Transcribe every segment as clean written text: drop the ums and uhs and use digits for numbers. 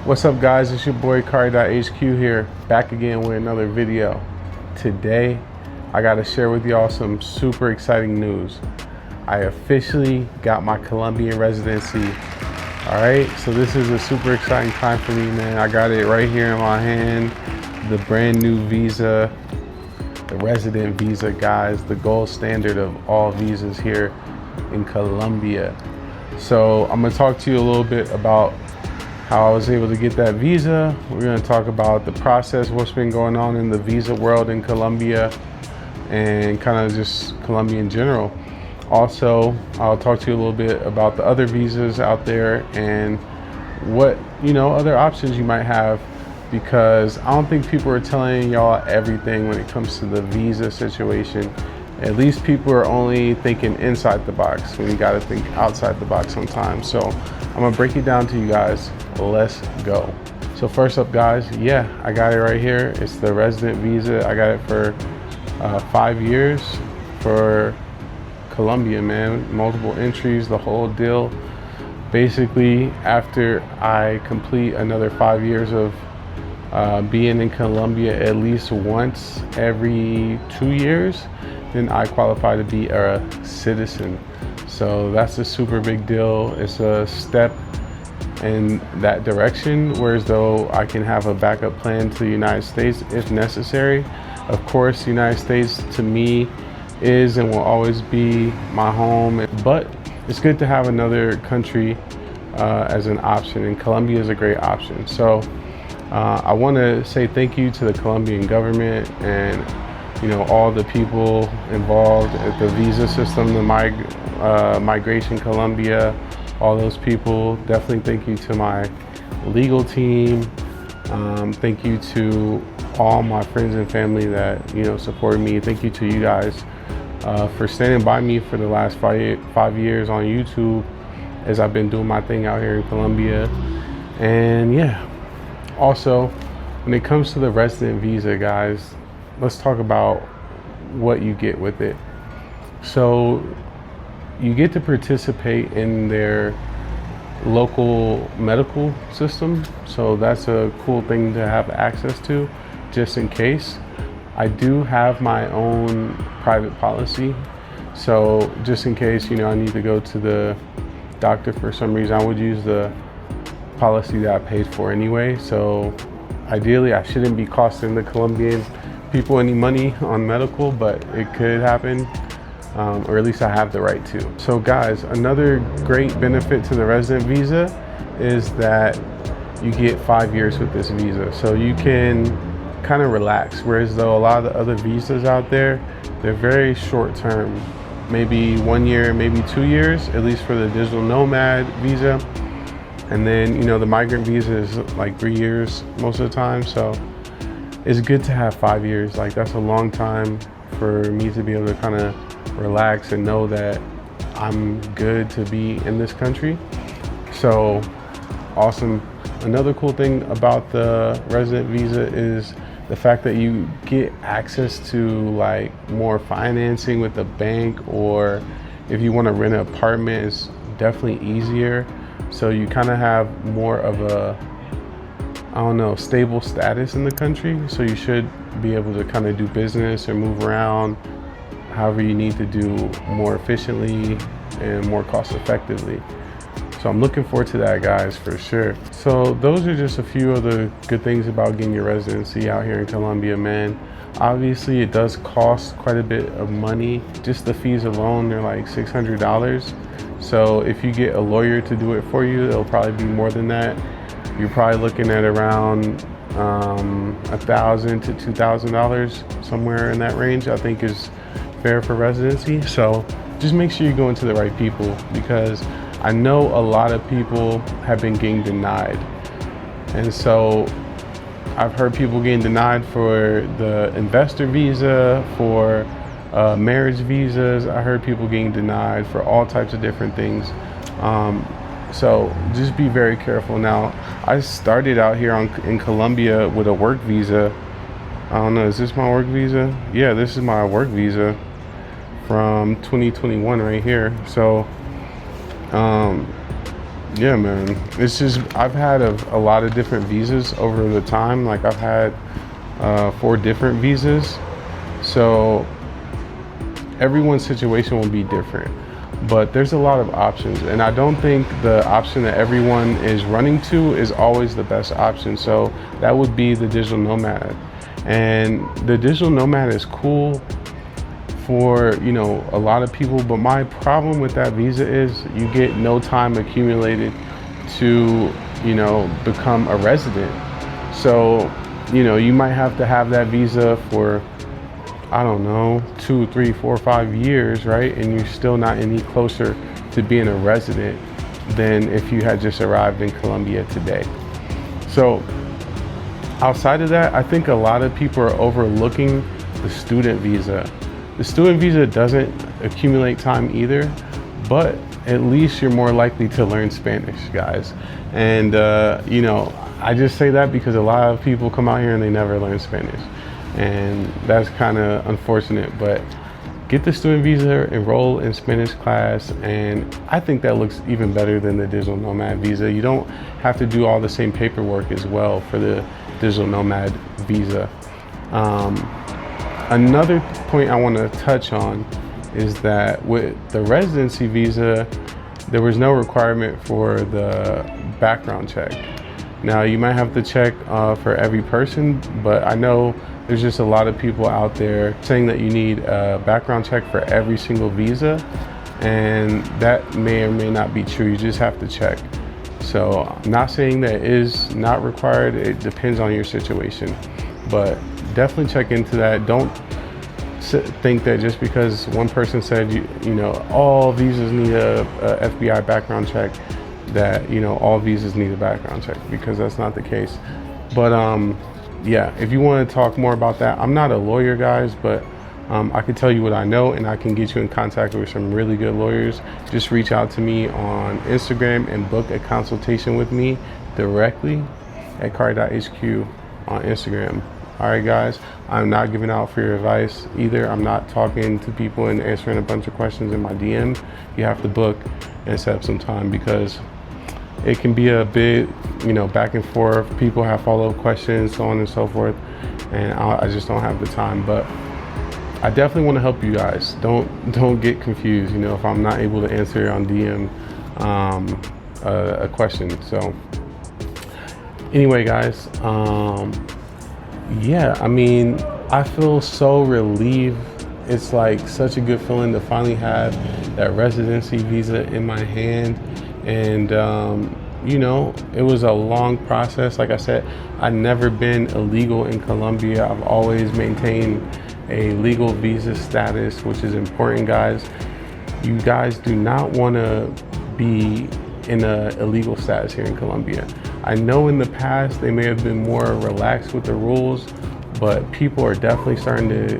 What's up, guys? It's your boy Kari.HQ here, back again with another video. Today I got to share with y'all some super exciting news. I officially got my Colombian residency. All right, so this is a super exciting time for me, man. I got it right here in my hand, the brand new visa, the resident visa, guys, the gold standard of all visas here in Colombia. So I'm gonna talk to you a little bit about how I was able to get that visa. We're gonna talk about the process, what's been going on in the visa world in Colombia, and kind of just Colombia in general. Also, I'll talk to you a little bit about the other visas out there and what, other options you might have, because I don't think people are telling y'all everything when it comes to the visa situation. At least people are only thinking inside the box when you gotta think outside the box sometimes. So I'm gonna break it down to you guys. Let's go. So first up, guys, I got it right here. It's the resident visa. I got it for 5 years for Colombia, man. Multiple entries, the whole deal. Basically, after I complete another 5 years of being in Colombia at least once every 2 years, then I qualify to be a citizen. So that's a super big deal. It's a step in that direction, whereas though I can have a backup plan to the United States if necessary. Of course, the United States to me is and will always be my home, but it's good to have another country as an option, and Colombia is a great option. So I want to say thank you to the Colombian government and all the people involved at the visa system, the Migración Colombia, all those people. Definitely thank you to my legal team. Thank you to all my friends and family that supported me. Thank you to you guys for standing by me for the last 5 years on YouTube as I've been doing my thing out here in Colombia. And also when it comes to the resident visa, guys, let's talk about what you get with it. So you get to participate in their local medical system. So that's a cool thing to have access to, just in case. I do have my own private policy. So just in case, I need to go to the doctor for some reason, I would use the policy that I paid for anyway. So ideally, I shouldn't be costing the Colombian people any money on medical, but it could happen, or at least I have the right to. So guys, another great benefit to the resident visa is that you get 5 years with this visa, so you can kind of relax, whereas though a lot of the other visas out there, they're very short term, maybe 1 year, maybe 2 years, at least for the digital nomad visa. And then the migrant visa is like 3 years most of the time. So it's good to have 5 years. Like, that's a long time for me to be able to kind of relax and know that I'm good to be in this country. So awesome. Another cool thing about the resident visa is the fact that you get access to like more financing with the bank, or if you want to rent an apartment, it's definitely easier. So you kind of have more of a, stable status in the country. So you should be able to kind of do business or move around however you need to do more efficiently and more cost effectively. So I'm looking forward to that, guys, for sure. So those are just a few of the good things about getting your residency out here in Colombia, man. Obviously, it does cost quite a bit of money. Just the fees alone, they're like $600. So if you get a lawyer to do it for you, it'll probably be more than that. You're probably looking at around $1,000 to $2,000, somewhere in that range, I think is fair for residency. So just make sure you go into the right people, because I know a lot of people have been getting denied. And so I've heard people getting denied for the investor visa, for marriage visas. I heard people getting denied for all types of different things. So just be very careful. Now, I started out here in Colombia with a work visa. I don't know, is this my work visa? Yeah, this is my work visa from 2021 right here. So Yeah, man. It's just, I've had a lot of different visas over the time. Like I've had 4 different visas. So everyone's situation will be different, but there's a lot of options. And I don't think the option that everyone is running to is always the best option. So that would be the digital nomad. And the digital nomad is cool for, you know, a lot of people, but my problem with that visa is you get no time accumulated to, you know, become a resident. So, you know, you might have to have that visa for, I don't know, 2, 3, 4, 5 years, right? And you're still not any closer to being a resident than if you had just arrived in Colombia today. So outside of that, I think a lot of people are overlooking the student visa. The student visa doesn't accumulate time either, but at least you're more likely to learn Spanish, guys. And, you know, I just say that because a lot of people come out here and they never learn Spanish. And that's kind of unfortunate, but get the student visa, enroll in Spanish class, and I think that looks even better than the digital nomad visa. You don't have to do all the same paperwork as well for the digital nomad visa. Another point I want to touch on is that with the residency visa, there was no requirement for the background check. Now you might have to check for every person, but I know there's just a lot of people out there saying that you need a background check for every single visa, and that may or may not be true. You just have to check. So I'm not saying that it is not required. It depends on your situation, but definitely check into that. Don't think that just because one person said you know all visas need a FBI background check, that you know all visas need a background check, because that's not the case. But yeah, if you want to talk more about that, I'm not a lawyer, guys, but I can tell you what I know, and I can get you in contact with some really good lawyers. Just reach out to me on Instagram and book a consultation with me directly at Kari.hq on Instagram. All right, guys, I'm not giving out free advice either. I'm not talking to people and answering a bunch of questions in my DM. You have to book and set up some time, because it can be a bit, you know, back and forth. People have follow-up questions, so on and so forth, and I just don't have the time. But I definitely want to help you guys. Don't get confused, you know, if I'm not able to answer on DM a question. So anyway, guys, yeah, I mean, I feel so relieved. It's like such a good feeling to finally have that residency visa in my hand. And, you know, it was a long process. Like I said, I've never been illegal in Colombia. I've always maintained a legal visa status, which is important, guys. You guys do not want to be in a illegal status here in Colombia. I know in the past they may have been more relaxed with the rules, but people are definitely starting to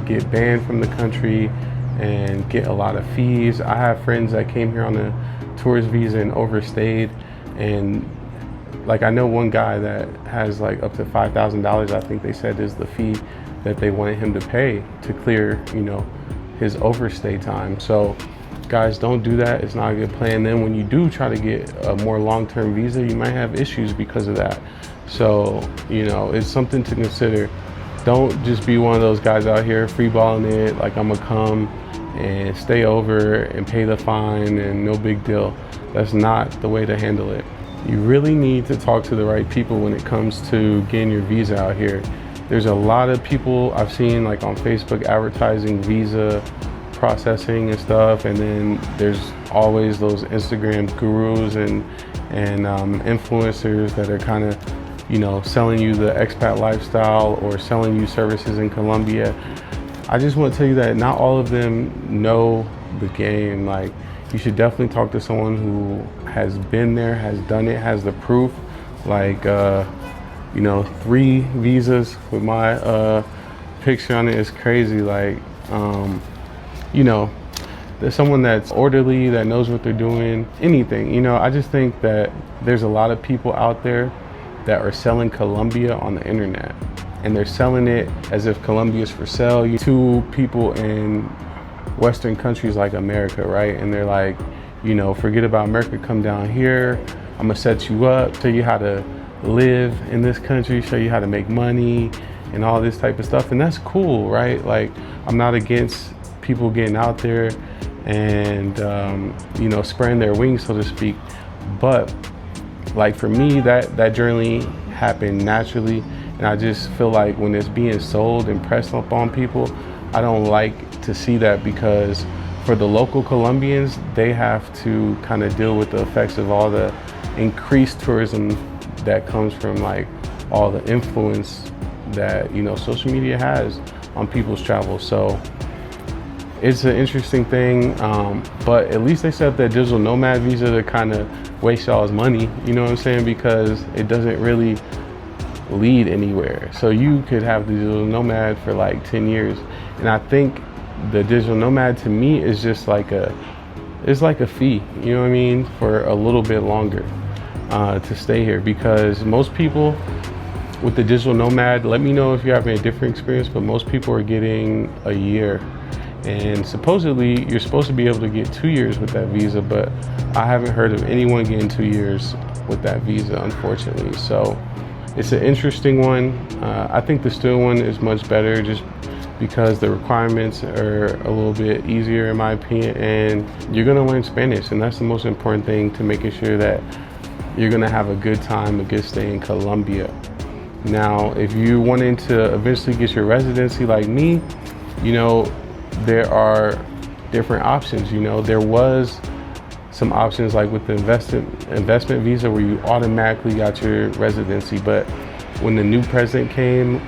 get banned from the country and get a lot of fees. I have friends that came here on a tourist visa and overstayed, and like I know one guy that has like up to $5,000, I think they said, is the fee that they wanted him to pay to clear, you know, his overstay time. So guys, don't do that. It's not a good plan. Then when you do try to get a more long-term visa, you might have issues because of that. So, you know, it's something to consider. Don't just be one of those guys out here freeballing it like I'm gonna come and stay over and pay the fine and no big deal. That's not the way to handle it. You really need to talk to the right people when it comes to getting your visa out here. There's a lot of people I've seen like on Facebook advertising visa processing and stuff, and then there's always those Instagram gurus and influencers that are kind of, you know, selling you the expat lifestyle or selling you services in Colombia. I just want to tell you that not all of them know the game. Like, you should definitely talk to someone who has been there, has done it, has the proof. Like, you know, 3 visas with my picture on it is crazy. Like, you know, there's someone that's orderly, that knows what they're doing, anything. You know, I just think that there's a lot of people out there that are selling Colombia on the internet, and they're selling it as if Colombia is for sale to people in Western countries like America, right? And they're like, you know, forget about America, come down here. I'm gonna set you up, show you how to live in this country, show you how to make money and all this type of stuff. And that's cool, right? Like, I'm not against people getting out there and, you know, spreading their wings, so to speak. But like for me, that journey happened naturally. And I just feel like when it's being sold and pressed up on people, I don't like to see that, because for the local Colombians, they have to kind of deal with the effects of all the increased tourism that comes from like all the influence that, you know, social media has on people's travel. So it's an interesting thing, but at least they set up that digital nomad visa to kind of waste y'all's money, you know what I'm saying? Because it doesn't really lead anywhere. So you could have the digital nomad for like 10 years. And I think the digital nomad to me is just like it's like a fee, you know what I mean, for a little bit longer to stay here. Because most people with the digital nomad, let me know if you're having a different experience, but most people are getting a year. And supposedly you're supposed to be able to get 2 years with that visa, but I haven't heard of anyone getting 2 years with that visa, unfortunately. So it's an interesting one. I think the student one is much better, just because the requirements are a little bit easier in my opinion, and you're gonna learn Spanish, and that's the most important thing to making sure that you're gonna have a good time, a good stay in Colombia. Now, if you wanted to eventually get your residency like me, you know, there are different options. You know, there was some options like with the investment visa where you automatically got your residency, but when the new president came,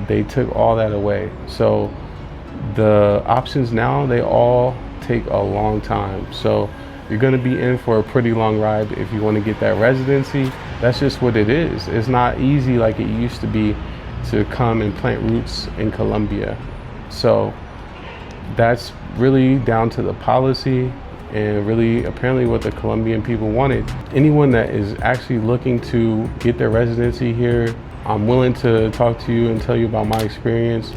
they took all that away. So the options now, they all take a long time. So you're gonna be in for a pretty long ride if you wanna get that residency. That's just what it is. It's not easy like it used to be to come and plant roots in Colombia. So that's really down to the policy and really apparently what the Colombian people wanted. Anyone that is actually looking to get their residency here, I'm willing to talk to you and tell you about my experience.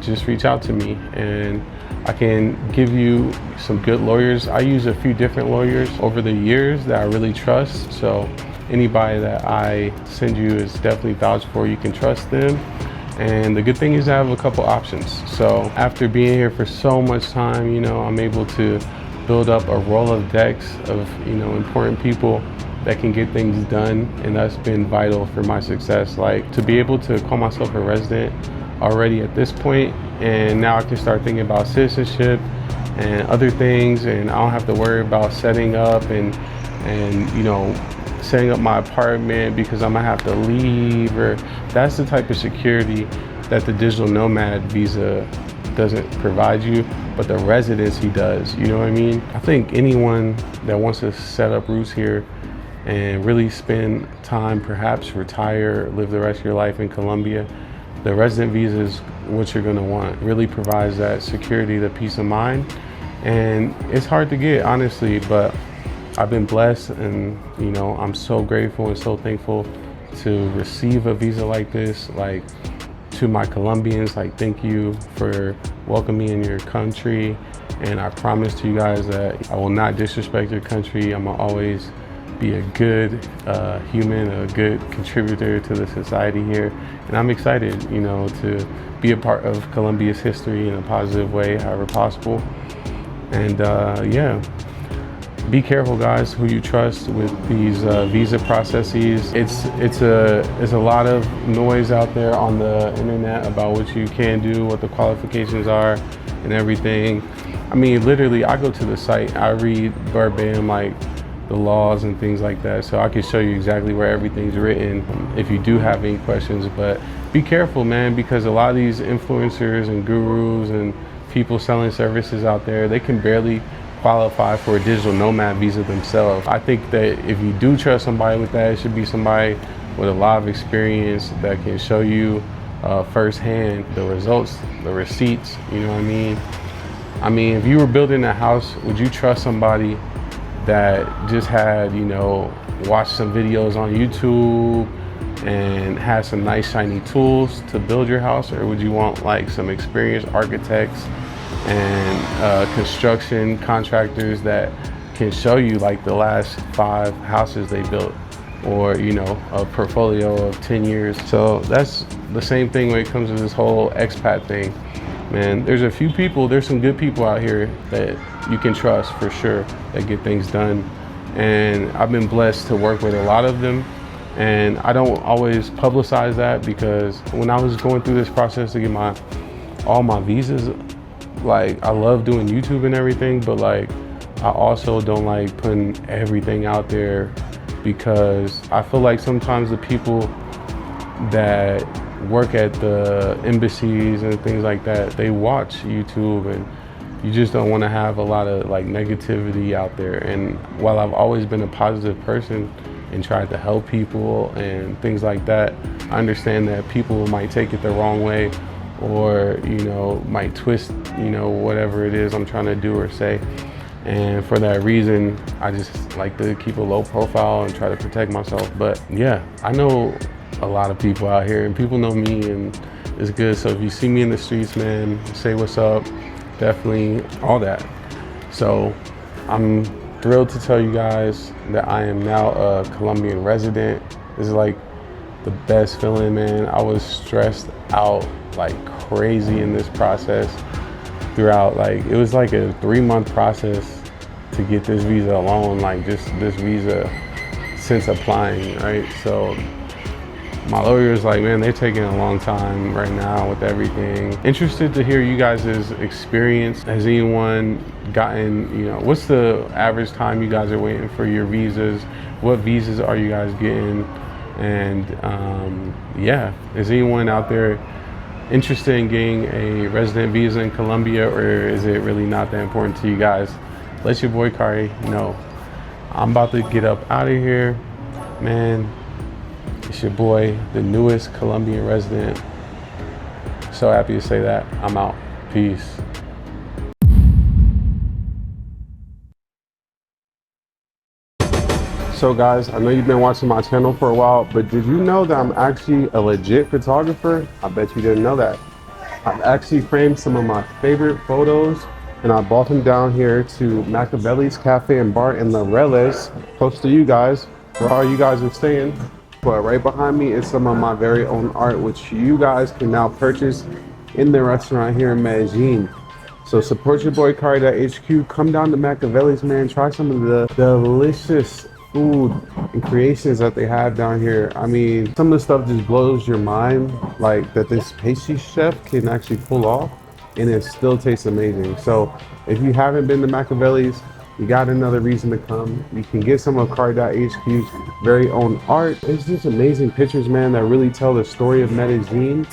Just reach out to me and I can give you some good lawyers. I use a few different lawyers over the years that I really trust. So anybody that I send you is definitely vouched for. You can trust them. And the good thing is I have a couple options. So after being here for so much time, you know, I'm able to build up a Rolodex of, you know, important people that can get things done, and that's been vital for my success. Like, to be able to call myself a resident already at this point, and now I can start thinking about citizenship and other things, and I don't have to worry about setting up and you know, setting up my apartment because I'm gonna have to leave, or that's the type of security that the digital nomad visa doesn't provide you, but the residency does, you know what I mean? I think anyone that wants to set up roots here and really spend time, perhaps retire, live the rest of your life in Colombia, the resident visa is what you're gonna want. It really provides that security, the peace of mind. And it's hard to get, honestly, but I've been blessed, and you know, I'm so grateful and so thankful to receive a visa like this. Like, to my Colombians, like, thank you for welcoming me in your country. And I promise to you guys that I will not disrespect your country. I'm gonna always be a good human, a good contributor to the society here. And I'm excited, you know, to be a part of Colombia's history in a positive way, however possible. And yeah, be careful, guys, who you trust with these visa processes. It's a lot of noise out there on the internet about what you can do, what the qualifications are, and everything. I mean, literally, I go to the site, I read verbatim, like, the laws and things like that, so I can show you exactly where everything's written if you do have any questions. But be careful, man, because a lot of these influencers and gurus and people selling services out there, they can barely qualify for a digital nomad visa themselves. I think that if you do trust somebody with that, it should be somebody with a lot of experience that can show you firsthand the results, the receipts, you know what I mean? I mean, if you were building a house, would you trust somebody that just had, you know, watched some videos on YouTube and had some nice shiny tools to build your house? Or would you want like some experienced architects and construction contractors that can show you like the last 5 houses they built, or you know, a portfolio of 10 years. So that's the same thing when it comes to this whole expat thing. Man, there's a few people, there's some good people out here that you can trust for sure, that get things done. And I've been blessed to work with a lot of them. And I don't always publicize that, because when I was going through this process to get all my visas, like I love doing YouTube and everything, but like I also don't like putting everything out there, because I feel like sometimes the people that work at the embassies and things like that, they watch YouTube, and you just don't want to have a lot of like negativity out there. And while I've always been a positive person and tried to help people and things like that, I understand that people might take it the wrong way, or you know, might twist, you know, whatever it is I'm trying to do or say. And for that reason, I just like to keep a low profile and try to protect myself. But yeah, I know a lot of people out here, and people know me, and it's good. So if you see me in the streets, man, say what's up, definitely all that. So I'm thrilled to tell you guys that I am now a Colombian resident. This is like the best feeling, man. I was stressed out like crazy in this process throughout. Like it was like a 3-month process to get this visa alone, like just this visa since applying, right? So my lawyer is like, man, they're taking a long time right now with everything. Interested to hear you guys' experience. Has anyone gotten, you know, what's the average time you guys are waiting for your visas? What visas are you guys getting? And yeah, is anyone out there interested in getting a resident visa in Colombia, or is it really not that important to you guys? Let your boy Kari know. I'm about to get up out of here, man. It's your boy, the newest Colombian resident. So happy to say that. I'm out. Peace. So guys, I know you've been watching my channel for a while, but did you know that I'm actually a legit photographer? I bet you didn't know that. I've actually framed some of my favorite photos, and I brought them down here to Machiavelli's Cafe and Bar in Laureles, close to you guys, where all you guys are staying. But right behind me is some of my very own art, which you guys can now purchase in the restaurant here in Medellin. So support your boy Kari.HQ. Come down to Machiavelli's, man. Try some of the delicious food and creations that they have down here. I mean, some of the stuff just blows your mind, like that this pastry chef can actually pull off, and it still tastes amazing. So if you haven't been to Machiavelli's, you got another reason to come. You can get some of Kari.HQ's very own art. It's just amazing pictures, man, that really tell the story of Medellin.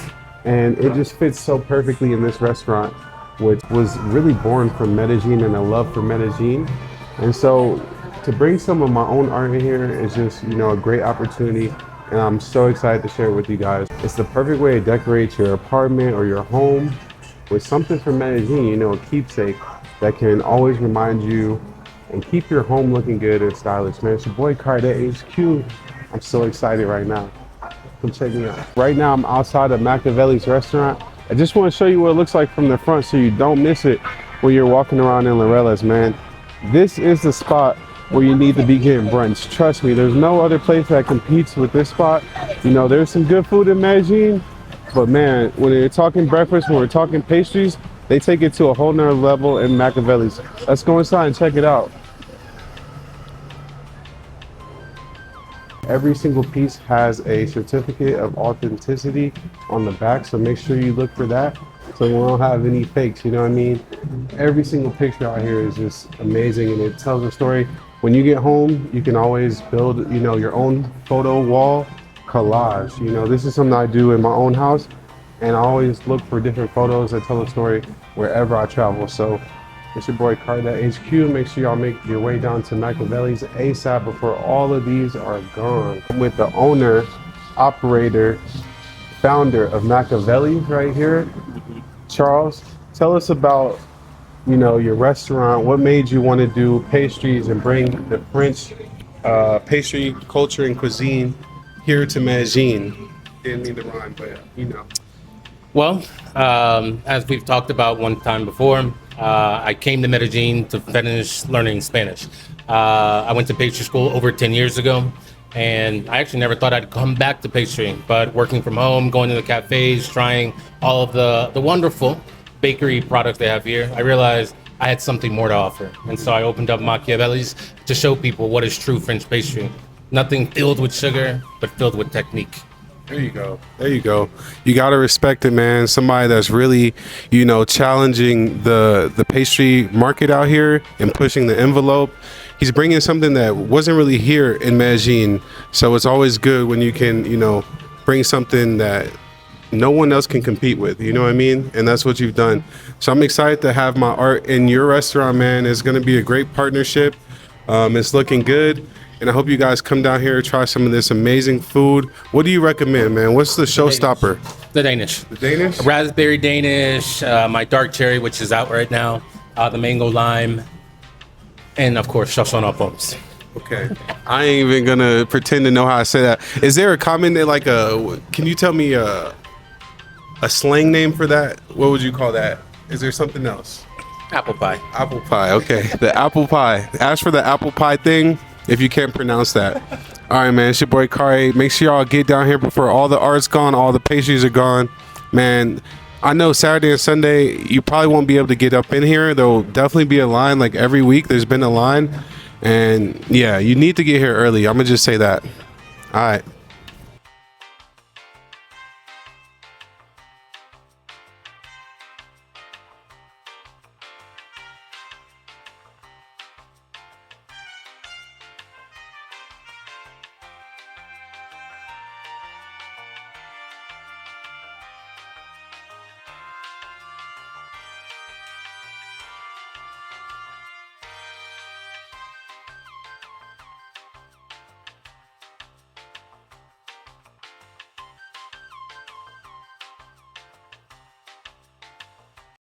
And it just fits so perfectly in this restaurant, which was really born from Medellin and a love for Medellin. And so to bring some of my own art in here is just, you know, a great opportunity. And I'm so excited to share it with you guys. It's the perfect way to decorate your apartment or your home with something from Medellin, you know, a keepsake that can always remind you and keep your home looking good and stylish, man. It's your boy Kari.HQ. I'm so excited right now. Come check me out. Right now I'm outside of Machiavelli's restaurant. I just want to show you what it looks like from the front so you don't miss it when you're walking around in Laureles, man. This is the spot where you need to be getting brunch. Trust me, there's no other place that competes with this spot. You know, there's some good food in Medellin, but man, when you're talking breakfast, when we're talking pastries, they take it to a whole nother level in Machiavelli's. Let's go inside and check it out. Every single piece has a certificate of authenticity on the back, so make sure you look for that so you won't have any fakes, you know what I mean? Every single picture out here is just amazing, and it tells a story. When you get home, you can always build, you know, your own photo wall collage. You know, this is something I do in my own house, and I always look for different photos that tell a story wherever I travel. So it's your boy Kari.HQ. Make sure y'all make your way down to Machiavelli's ASAP before all of these are gone. I'm with the owner, operator, founder of Machiavelli right here. Charles, tell us about, you know, your restaurant. What made you want to do pastries and bring the French pastry culture and cuisine here to Medellin? Didn't mean to rhyme, but you know. Well, as we've talked about one time before, I came to Medellin to finish learning Spanish. I went to pastry school over 10 years ago, and I actually never thought I'd come back to pastry, but working from home, going to the cafes, trying all of the wonderful bakery products they have here, I realized I had something more to offer. And so I opened up Machiavelli's to show people what is true French pastry. Nothing filled with sugar, but filled with technique. There you go. There you go. You got to respect it, man. Somebody that's really, challenging the pastry market out here and pushing the envelope. He's bringing something that wasn't really here in Medellin. So it's always good when you can, bring something that no one else can compete with. You know what I mean? And that's what you've done. So I'm excited to have my art in your restaurant, man. It's going to be a great partnership. It's looking good. And I hope you guys come down here, try some of this amazing food. What do you recommend, man? What's the showstopper? The Danish. The Danish? Raspberry Danish, my dark cherry, which is out right now, the mango lime, and of course, chausson aux pommes. Okay. I ain't even gonna pretend to know how I say that. Is there a common, can you tell me a slang name for that? What would you call that? Is there something else? Apple pie. Apple pie, okay. The apple pie. Ask for the apple pie thing if you can't pronounce that. All right, man, it's your boy Kari. Make sure y'all get down here before all the art's gone, all the pastries are gone. Man, I know Saturday and Sunday, you probably won't be able to get up in here. There'll definitely be a line, like every week there's been a line. And yeah, you need to get here early. I'm gonna just say that. All right.